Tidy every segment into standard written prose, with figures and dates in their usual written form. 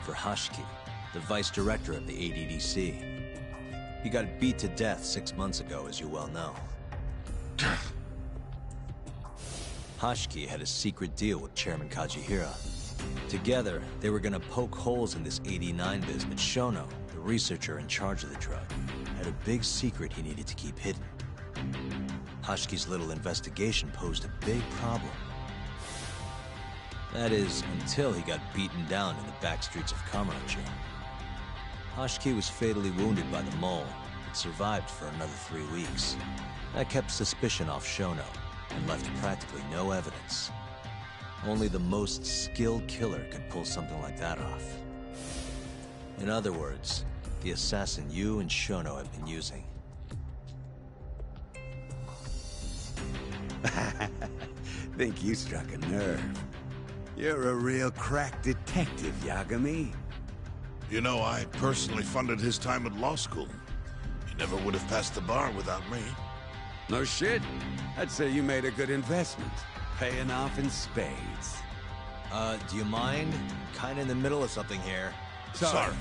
For Hashki, the vice director of the ADDC. He got beat to death 6 months ago, as you well know. Hashki had a secret deal with Chairman Kajihira. Together, they were gonna poke holes in this 89 business. Shono, the researcher in charge of the drug, had a big secret he needed to keep hidden. Hashki's little investigation posed a big problem. That is, until he got beaten down in the back streets of Kamurocho. Hashki was fatally wounded by the mole, but survived for another 3 weeks. That kept suspicion off Shono, and left practically no evidence. Only the most skilled killer could pull something like that off. In other words, the assassin you and Shono have been using. Think you struck a nerve. You're a real crack detective, Yagami. You know, I personally funded his time at law school. He never would have passed the bar without me. No shit. I'd say you made a good investment. Paying off in spades. Do you mind? Kinda in the middle of something here. Sorry.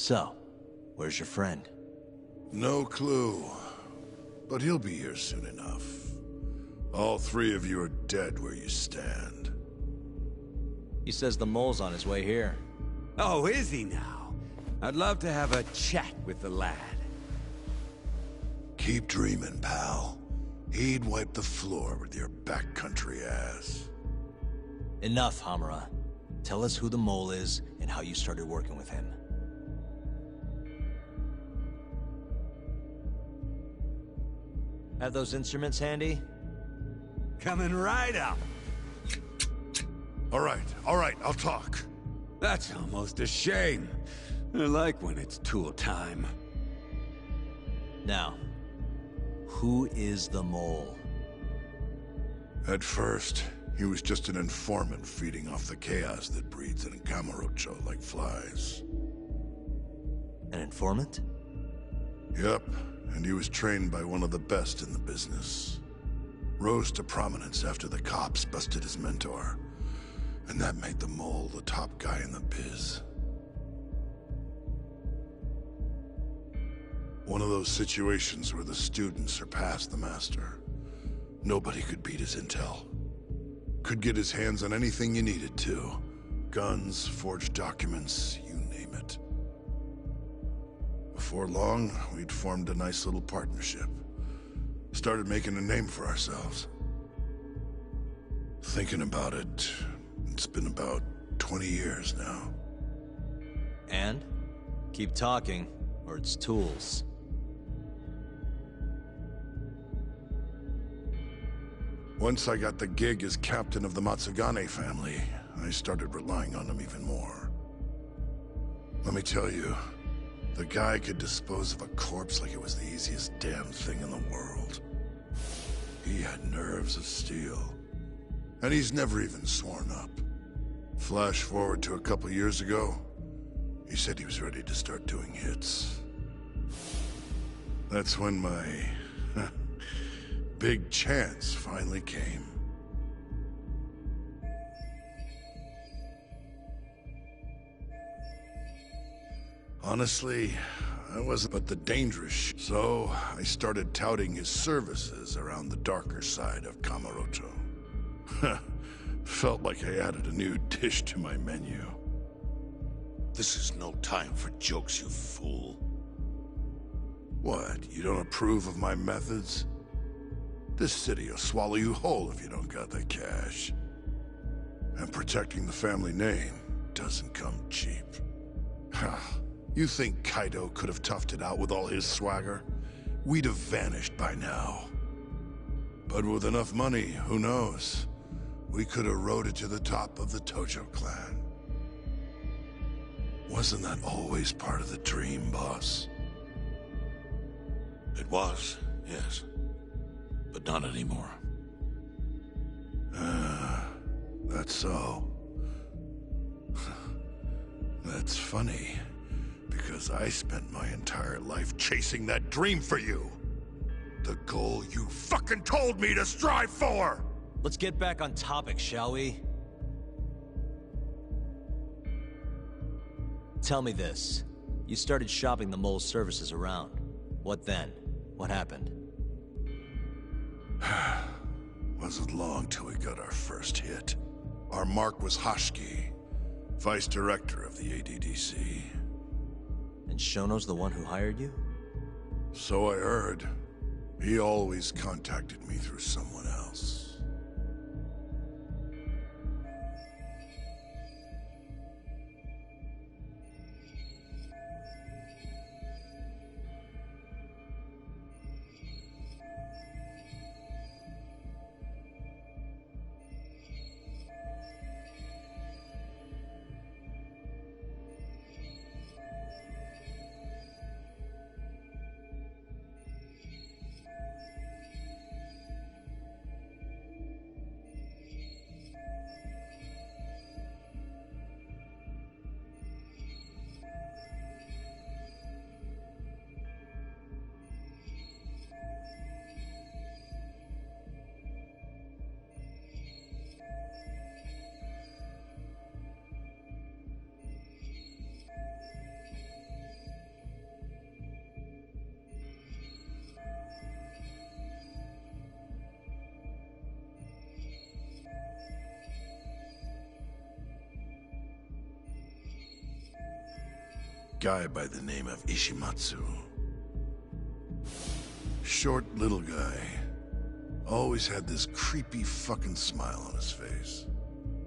So, where's your friend? No clue. But he'll be here soon enough. All three of you are dead where you stand. He says the mole's on his way here. Oh, is he now? I'd love to have a chat with the lad. Keep dreaming, pal. He'd wipe the floor with your backcountry ass. Enough, Hamura. Tell us who the mole is and how you started working with him. Have those instruments handy? Coming right up. All right, I'll talk. That's almost a shame. I like when it's tool time. Now, who is the mole? At first, he was just an informant feeding off the chaos that breeds in Camarocho like flies. An informant? Yep, and he was trained by one of the best in the business. Rose to prominence after the cops busted his mentor. And that made the mole the top guy in the biz. One of those situations where the student surpassed the master. Nobody could beat his intel. Could get his hands on anything you needed to. Guns, forged documents, you name it. Before long, we'd formed a nice little partnership. Started making a name for ourselves. Thinking about it, it's been about 20 years now. And? Keep talking, or it's tools. Once I got the gig as captain of the Matsugane family, I started relying on him even more. Let me tell you, the guy could dispose of a corpse like it was the easiest damn thing in the world. He had nerves of steel. And he's never even sworn up. Flash forward to a couple years ago, he said he was ready to start doing hits. That's when my big chance finally came. Honestly, I wasn't but the dangerous so I started touting his services around the darker side of Camarocho. Felt like I added a new dish to my menu. This is no time for jokes, you fool. What, you don't approve of my methods? This city will swallow you whole if you don't got the cash. And protecting the family name doesn't come cheap. You think Kaido could have toughed it out with all his swagger? We'd have vanished by now. But with enough money, who knows? We could have rode it to the top of the Tojo clan. Wasn't that always part of the dream, boss? It was, yes. But not anymore. That's so. That's funny. Because I spent my entire life chasing that dream for you. The goal you fucking told me to strive for! Let's get back on topic, shall we? Tell me this. You started shopping the mole's services around. What then? What happened? Wasn't long till we got our first hit. Our mark was Hashki, vice director of the ADDC. And Shono's the one who hired you? So I heard. He always contacted me through someone else. guy by the name of Ishimatsu. Short little guy. Always had this creepy fucking smile on his face.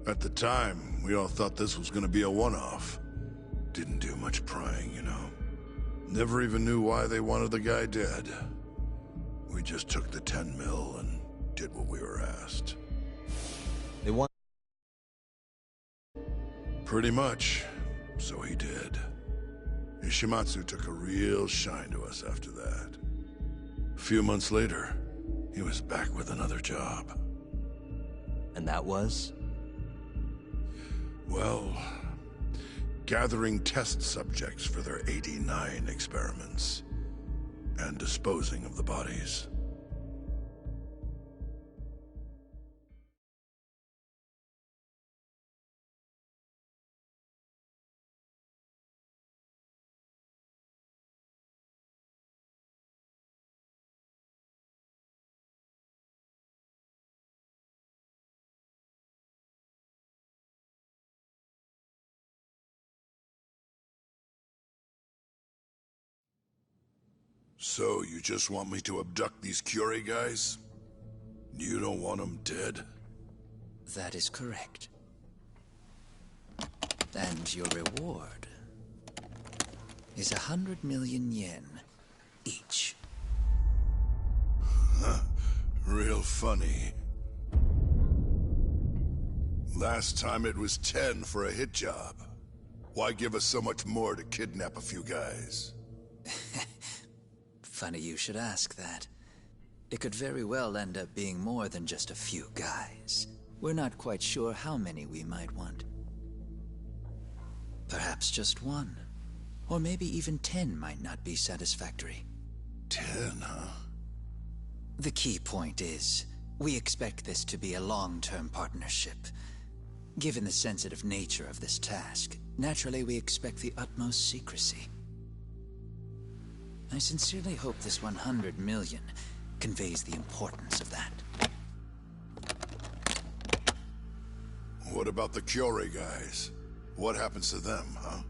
At the time, we all thought this was gonna be a one-off. Didn't do much prying, you know. Never even knew why they wanted the guy dead. We just took the 10 mil and did what we were asked. They want... Pretty much. So he did. Ishimatsu took a real shine to us after that. A few months later, he was back with another job. And that was? Well, gathering test subjects for their 89 experiments. And disposing of the bodies. So, you just want me to abduct these Curie guys? You don't want them dead? That is correct. And your reward is 100 million yen each. Huh. Real funny. Last time it was 10 for a hit job. Why give us so much more to kidnap a few guys? Funny you should ask that. It could very well end up being more than just a few guys. We're not quite sure how many we might want. Perhaps just one. Or maybe even 10 might not be satisfactory. 10, huh? The key point is, we expect this to be a long-term partnership. Given the sensitive nature of this task, naturally we expect the utmost secrecy. I sincerely hope this 100 million conveys the importance of that. What about the Curie guys? What happens to them, huh?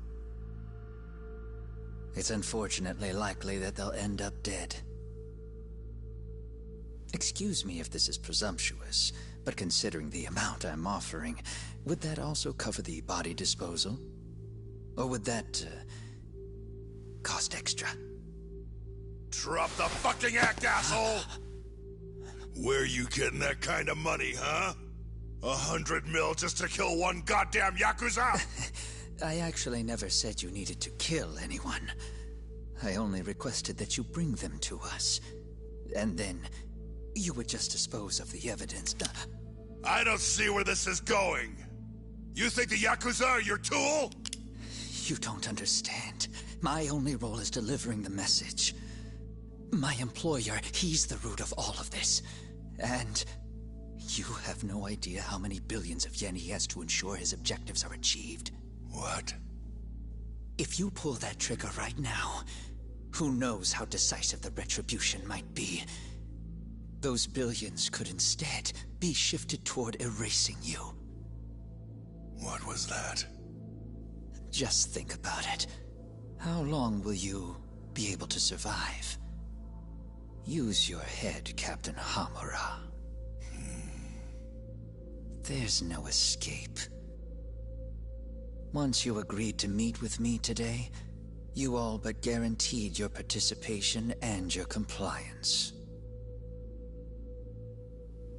It's unfortunately likely that they'll end up dead. Excuse me if this is presumptuous, but considering the amount I'm offering, would that also cover the body disposal? Or would that, cost extra? Drop the fucking act, asshole! Where you getting that kind of money, huh? 100 mil just to kill one goddamn Yakuza? I actually never said you needed to kill anyone. I only requested that you bring them to us. And then, you would just dispose of the evidence. I don't see where this is going. You think the Yakuza are your tool? You don't understand. My only role is delivering the message. My employer, he's the root of all of this. And you have no idea how many billions of yen he has to ensure his objectives are achieved. What? If you pull that trigger right now, who knows how decisive the retribution might be. Those billions could instead be shifted toward erasing you. What was that? Just think about it. How long will you be able to survive? Use your head, Captain Hamura. There's no escape. Once you agreed to meet with me today, you all but guaranteed your participation and your compliance.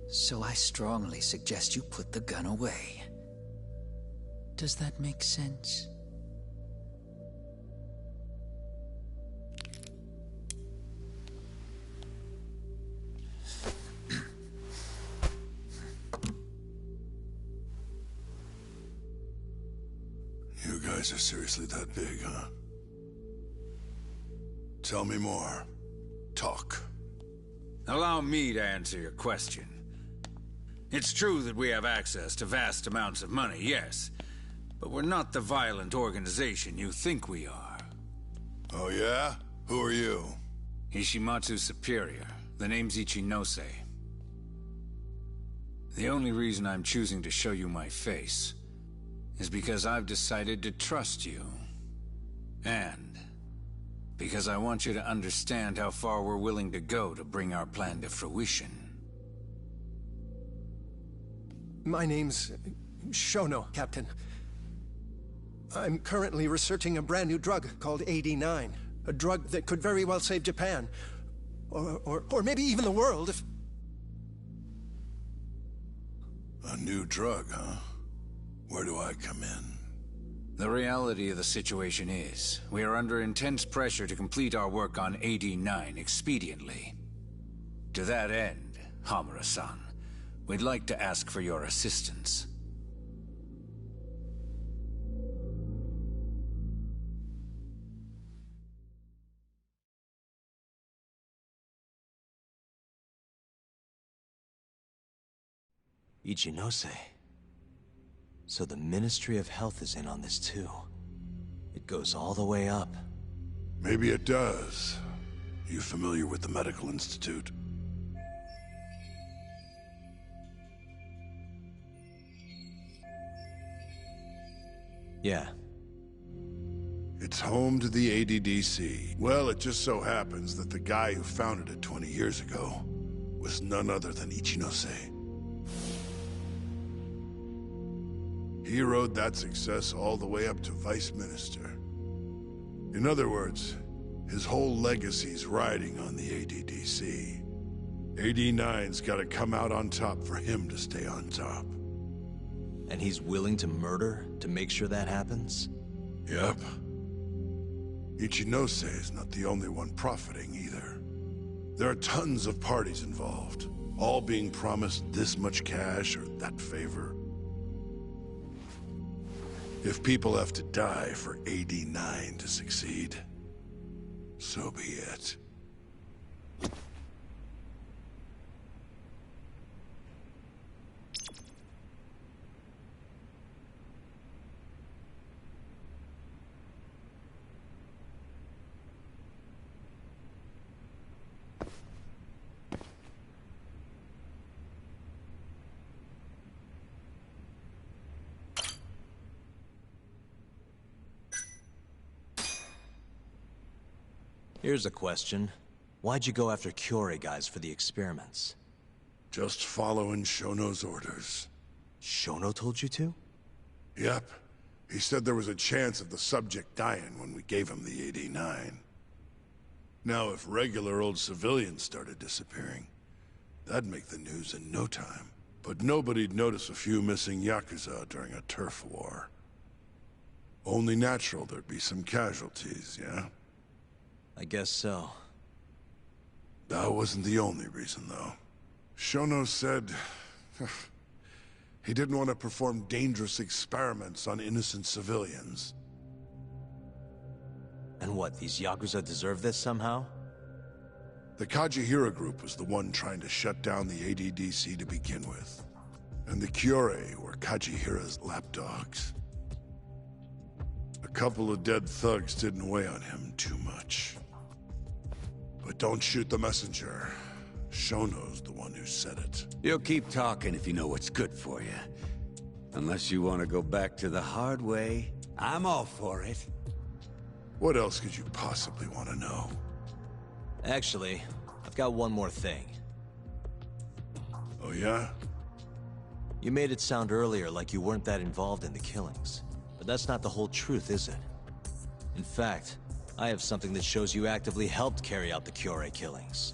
So I strongly suggest you put the gun away. Does that make sense? You guys are seriously that big, huh? Tell me more. Talk. Allow me to answer your question. It's true that we have access to vast amounts of money, yes. But we're not the violent organization you think we are. Oh yeah? Who are you? Ishimatsu's superior. The name's Ichinose. The only reason I'm choosing to show you my face is because I've decided to trust you. And because I want you to understand how far we're willing to go to bring our plan to fruition. My name's Shono, Captain. I'm currently researching a brand new drug called AD9. A drug that could very well save Japan. Or maybe even the world if... A new drug, huh? Where do I come in? The reality of the situation is, we are under intense pressure to complete our work on AD9 expediently. To that end, Hamura-san, we'd like to ask for your assistance. Ichinose. So the Ministry of Health is in on this too. It goes all the way up. Maybe it does. You familiar with the Medical Institute? Yeah. It's home to the ADDC. Well, it just so happens that the guy who founded it 20 years ago was none other than Ichinose. He rode that success all the way up to Vice Minister. In other words, his whole legacy's riding on the ADDC. AD9's gotta come out on top for him to stay on top. And he's willing to murder to make sure that happens? Yep. Ichinose is not the only one profiting either. There are tons of parties involved, all being promised this much cash or that favor. If people have to die for AD9 to succeed, so be it. Here's a question. Why'd you go after Kyorei guys for the experiments? Just following Shono's orders. Shono told you to? Yep. He said there was a chance of the subject dying when we gave him the AD9. Now, if regular old civilians started disappearing, that'd make the news in no time. But nobody'd notice a few missing Yakuza during a turf war. Only natural there'd be some casualties, yeah? I guess so. That wasn't the only reason, though. Shono said... he didn't want to perform dangerous experiments on innocent civilians. And what, these Yakuza deserve this somehow? The Kajihira group was the one trying to shut down the ADDC to begin with. And the Kyorei were Kajihira's lapdogs. A couple of dead thugs didn't weigh on him too much. But don't shoot the messenger. Shono's the one who said it. You'll keep talking if you know what's good for you. Unless you want to go back to the hard way, I'm all for it. What else could you possibly want to know? Actually, I've got one more thing. Oh yeah? You made it sound earlier like you weren't that involved in the killings. But that's not the whole truth, is it? In fact, I have something that shows you actively helped carry out the Kyorei killings.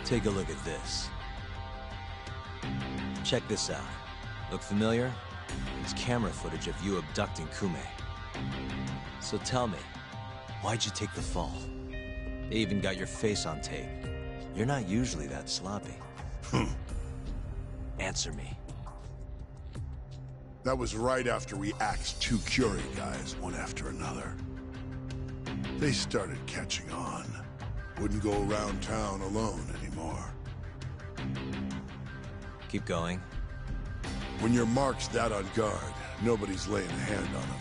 Take a look at this. Check this out. Look familiar? It's camera footage of you abducting Kume. So tell me, why'd you take the fall? They even got your face on tape. You're not usually that sloppy. Answer me. That was right after we axed 2 Curie guys, one after another. They started catching on. Wouldn't go around town alone anymore. Keep going. When your mark's that on guard, nobody's laying a hand on them.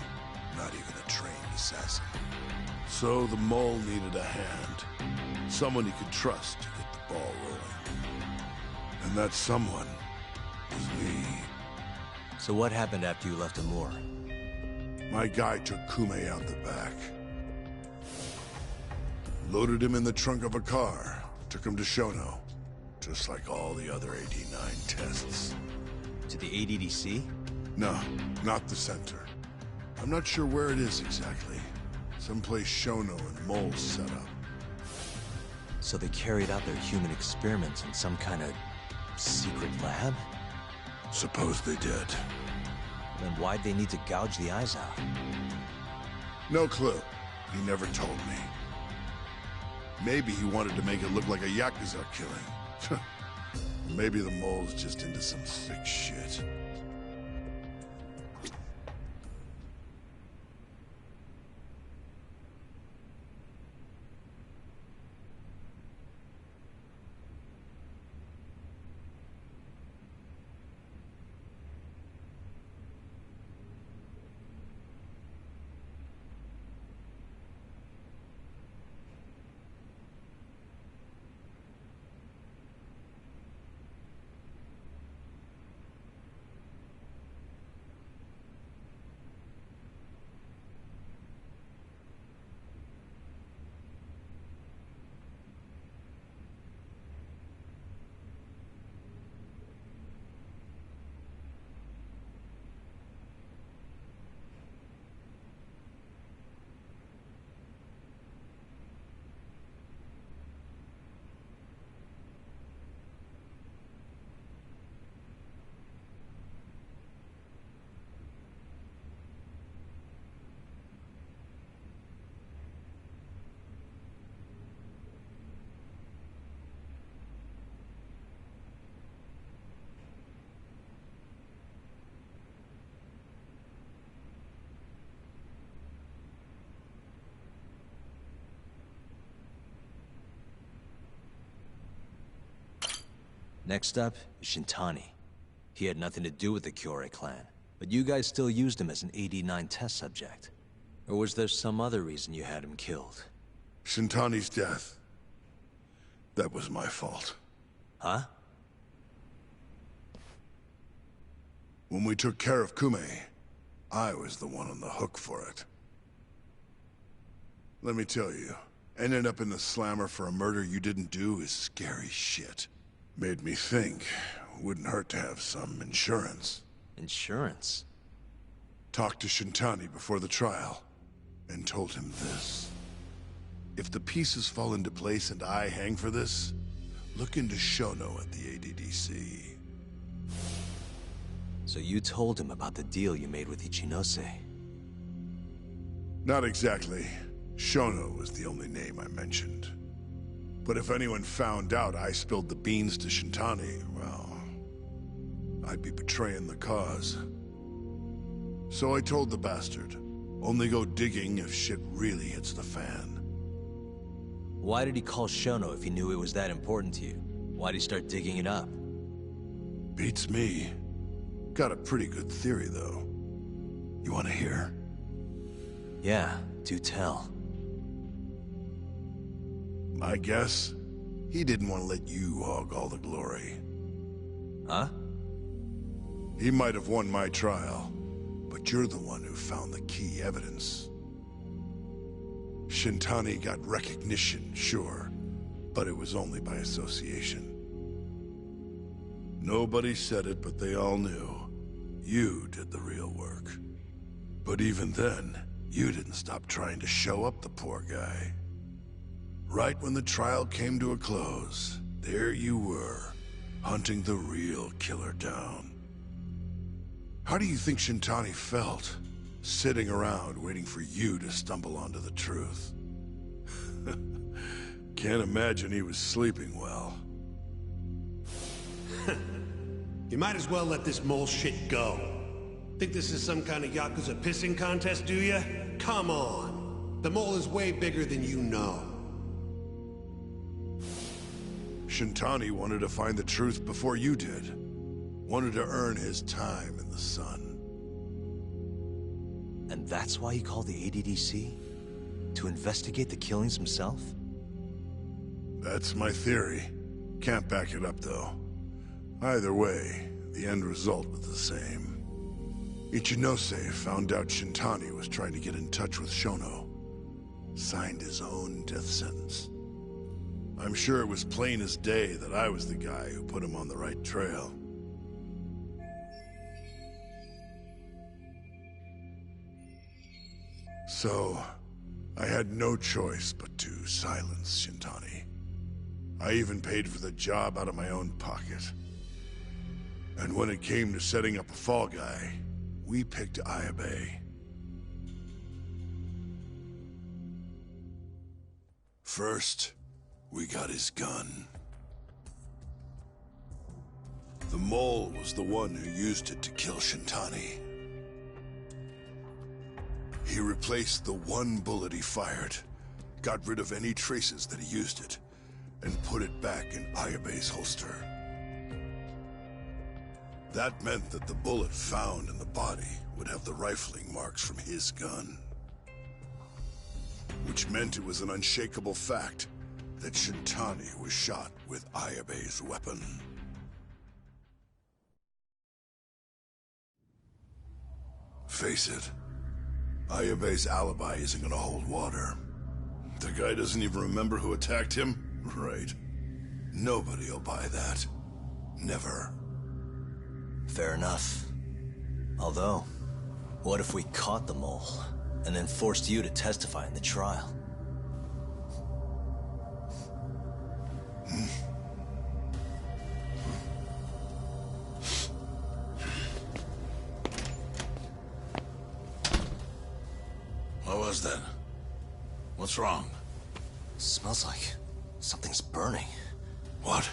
Not even a trained assassin. So the mole needed a hand. Someone he could trust to get the ball rolling. And that someone was me. So what happened after you left Amur? My guy took Kume out the back. Loaded him in the trunk of a car. Took him to Shono. Just like all the other 89 tests. To the ADDC? No, not the center. I'm not sure where it is exactly. Someplace Shono and Mole set up. So they carried out their human experiments in some kind of secret lab? Suppose they did. Then why'd they need to gouge the eyes out? No clue. He never told me. Maybe he wanted to make it look like a Yakuza killing. Maybe the mole's just into some sick shit. Next up is Shintani. He had nothing to do with the Kyorei clan, but you guys still used him as an 89 test subject. Or was there some other reason you had him killed? Shintani's death. That was my fault. Huh? When we took care of Kume, I was the one on the hook for it. Let me tell you, ending up in the slammer for a murder you didn't do is scary shit. Made me think, wouldn't hurt to have some insurance. Insurance? Talked to Shintani before the trial, and told him this. If the pieces fall into place and I hang for this, look into Shono at the ADDC. So you told him about the deal you made with Ichinose? Not exactly. Shono was the only name I mentioned. But if anyone found out I spilled the beans to Shintani, well, I'd be betraying the cause. So I told the bastard, only go digging if shit really hits the fan. Why did he call Shono if he knew it was that important to you? Why'd he start digging it up? Beats me. Got a pretty good theory, though. You wanna hear? Yeah, do tell. I guess he didn't want to let you hog all the glory. Huh? He might have won my trial, but you're the one who found the key evidence. Shintani got recognition, sure, but it was only by association. Nobody said it, but they all knew. You did the real work. But even then, you didn't stop trying to show up the poor guy. Right when the trial came to a close, there you were, hunting the real killer down. How do you think Shintani felt, sitting around waiting for you to stumble onto the truth? Can't imagine he was sleeping well. You might as well let this mole shit go. Think this is some kind of Yakuza pissing contest, do ya? Come on. The mole is way bigger than you know. Shintani wanted to find the truth before you did. Wanted to earn his time in the sun. And that's why he called the ADDC? To investigate the killings himself? That's my theory. Can't back it up, though. Either way, the end result was the same. Ichinose found out Shintani was trying to get in touch with Shono. Signed his own death sentence. I'm sure it was plain as day that I was the guy who put him on the right trail. So, I had no choice but to silence Shintani. I even paid for the job out of my own pocket. And when it came to setting up a fall guy, we picked Ayabe. First, we got his gun. The mole was the one who used it to kill Shintani. He replaced the one bullet he fired, got rid of any traces that he used it, and put it back in Ayabe's holster. That meant that the bullet found in the body would have the rifling marks from his gun. Which meant it was an unshakable fact that Shintani was shot with Ayabe's weapon. Face it, Ayabe's alibi isn't gonna hold water. The guy doesn't even remember who attacked him? Right. Nobody'll buy that. Never. Fair enough. Although, what if we caught the mole, and then forced you to testify in the trial? What was that? What's wrong? Smells like something's burning. What?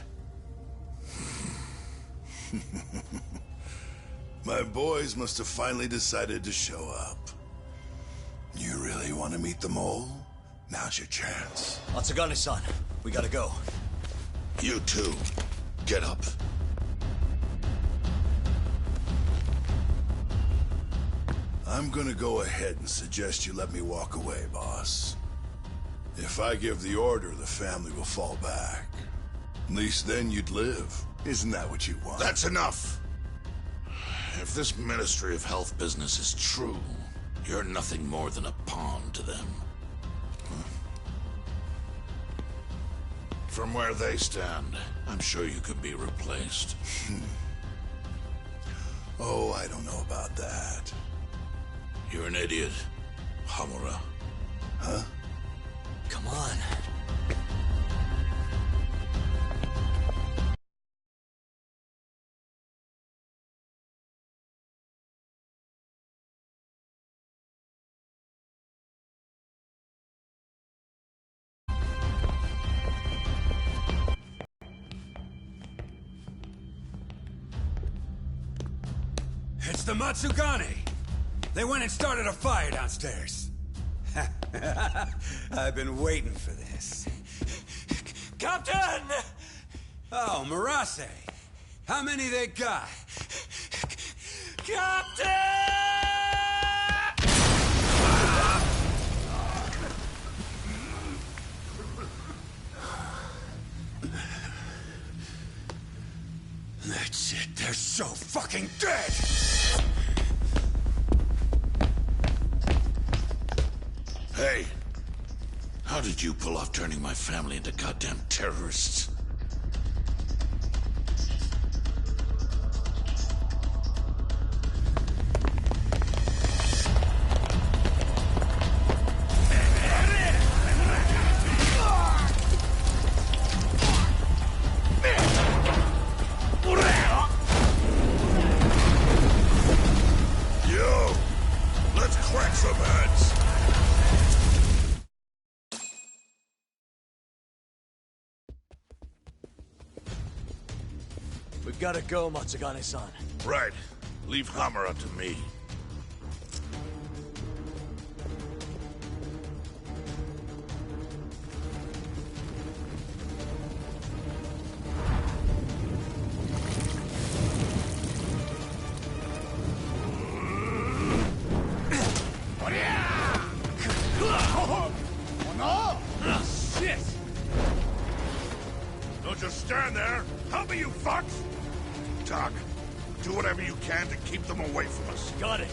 My boys must have finally decided to show up. You really want to meet the mole? Now's your chance. Matsugane-san, we gotta go. You too. Get up. I'm gonna go ahead and suggest you let me walk away, boss. If I give the order, the family will fall back. At least then you'd live. Isn't that what you want? That's enough! If this Ministry of Health business is true, you're nothing more than a pawn to them. From where they stand, I'm sure you can be replaced. Oh, I don't know about that. You're an idiot, Hamura. Huh? Come on. It's the Matsugane! They went and started a fire downstairs. I've been waiting for this. Captain! Oh, Marase. How many they got? Captain! That's it. They're so fucking dead! Hey! How did you pull off turning my family into goddamn terrorists? We've gotta go, Matsugane-san. Right. Leave Hamura to me. Don't just stand there! Help me, you fucks! Doc, do whatever you can to keep them away from us. Got it.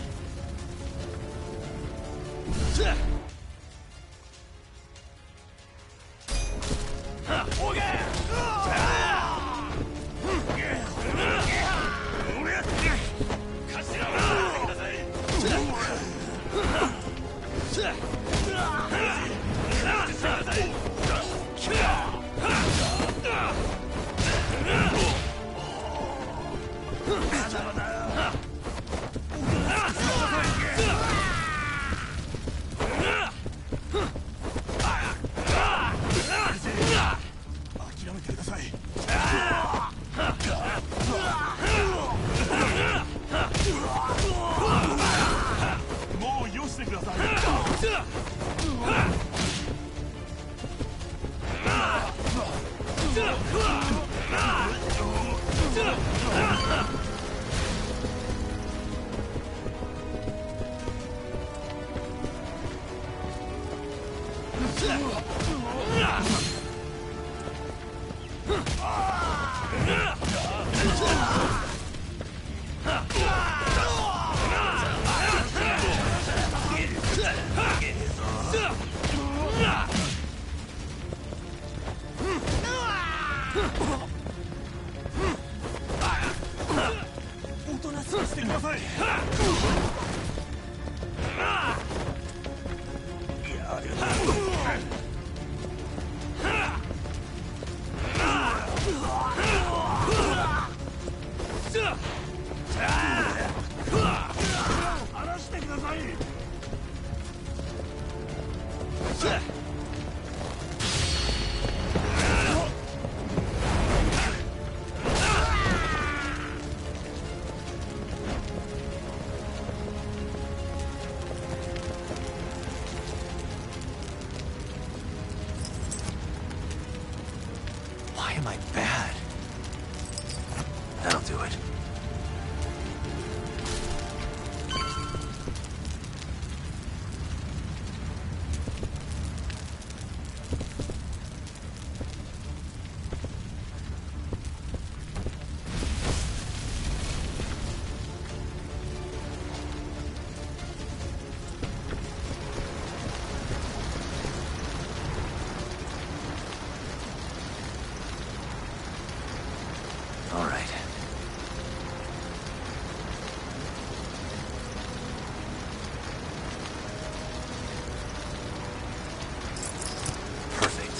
Why am I bad? That'll do it. All right. Perfect.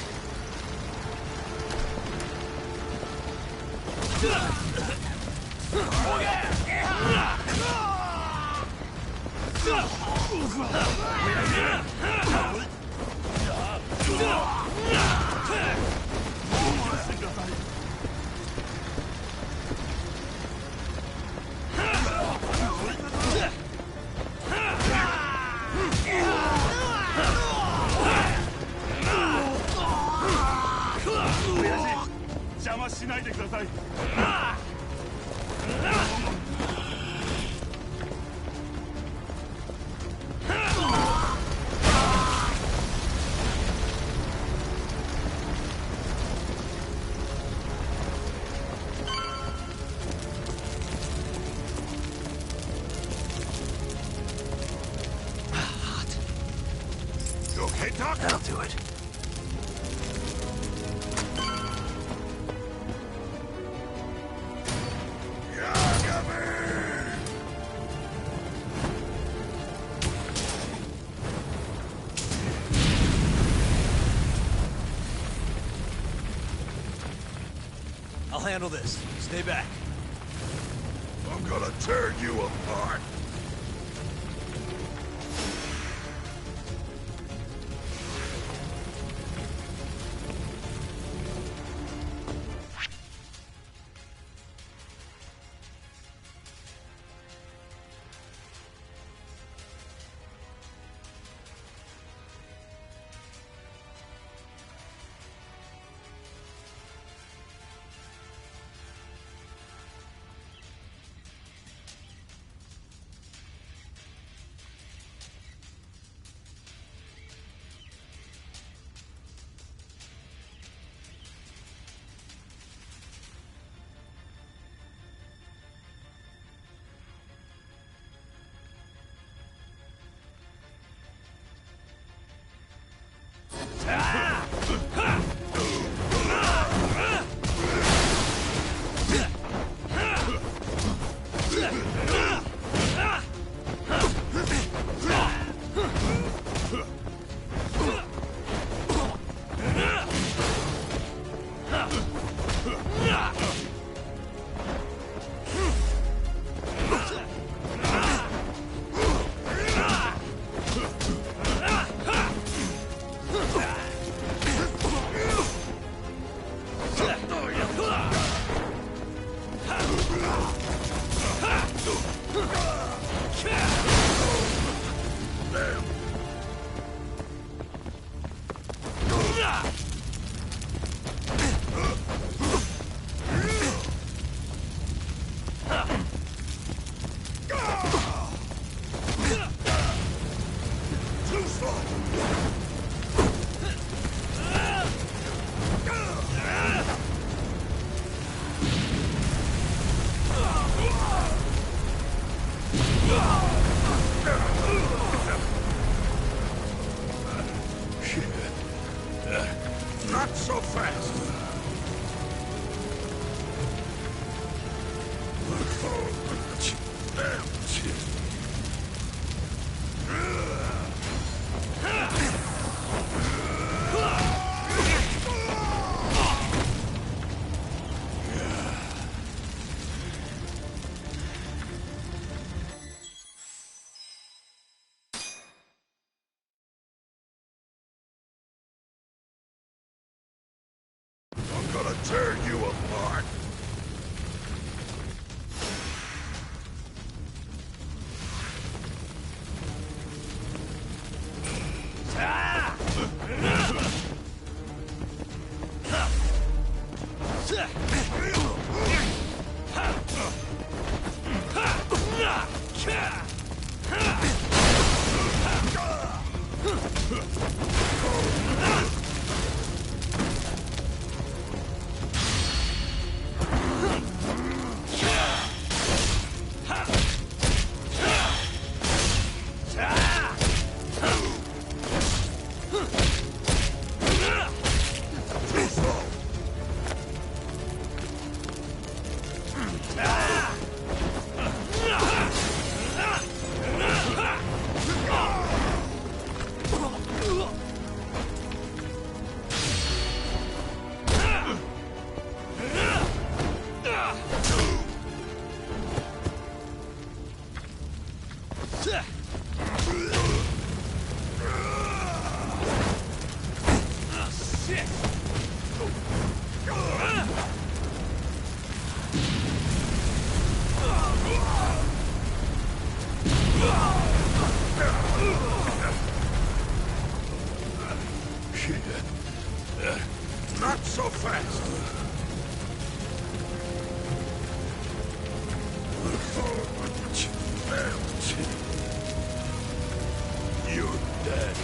You okay, Doc? That'll do it. I'll handle this. Stay back. I'm gonna tear you apart. so fast! I'm gonna tear you apart! Not so fast! You're dead.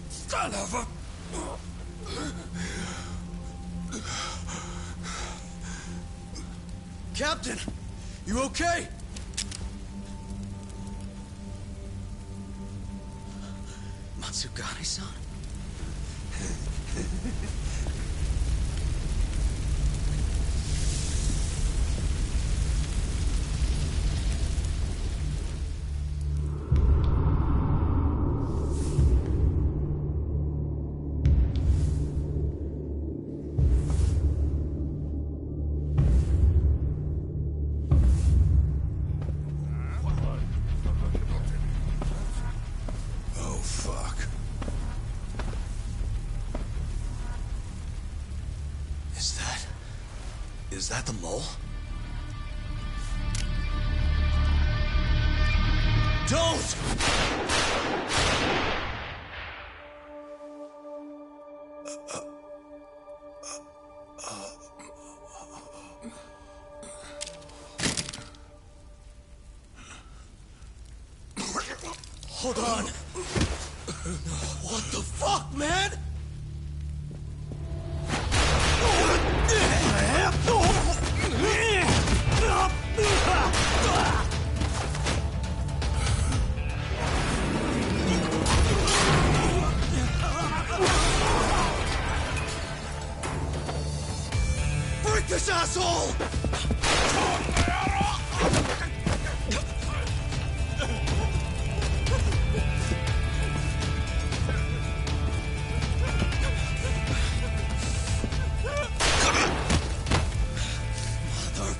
Son of a... Captain! You okay? Matsugane-san? Is that the mole? Don't! Hold on. What the fuck, man? Break this asshole!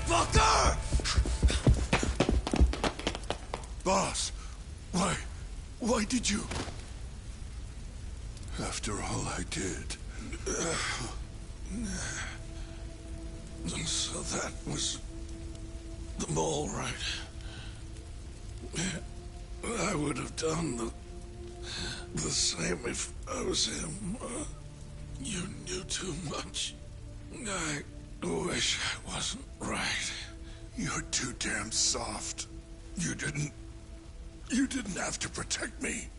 Motherfucker! Boss, why did you? After all I did. So that was the mole, right? I would have done the same if I was him. You knew too much. I wish I wasn't right. You're too damn soft. You didn't have to protect me.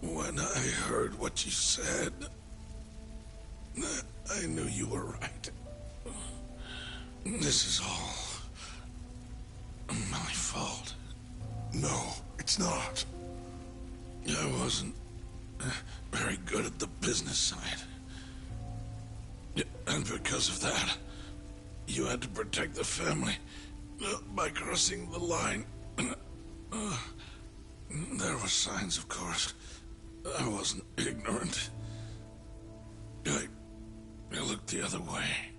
When I heard what you said, I knew you were right. This is all my fault. No, it's not. I wasn't very good at the business side. And because of that, you had to protect the family by crossing the line. There were signs, of course. I wasn't ignorant. I looked the other way.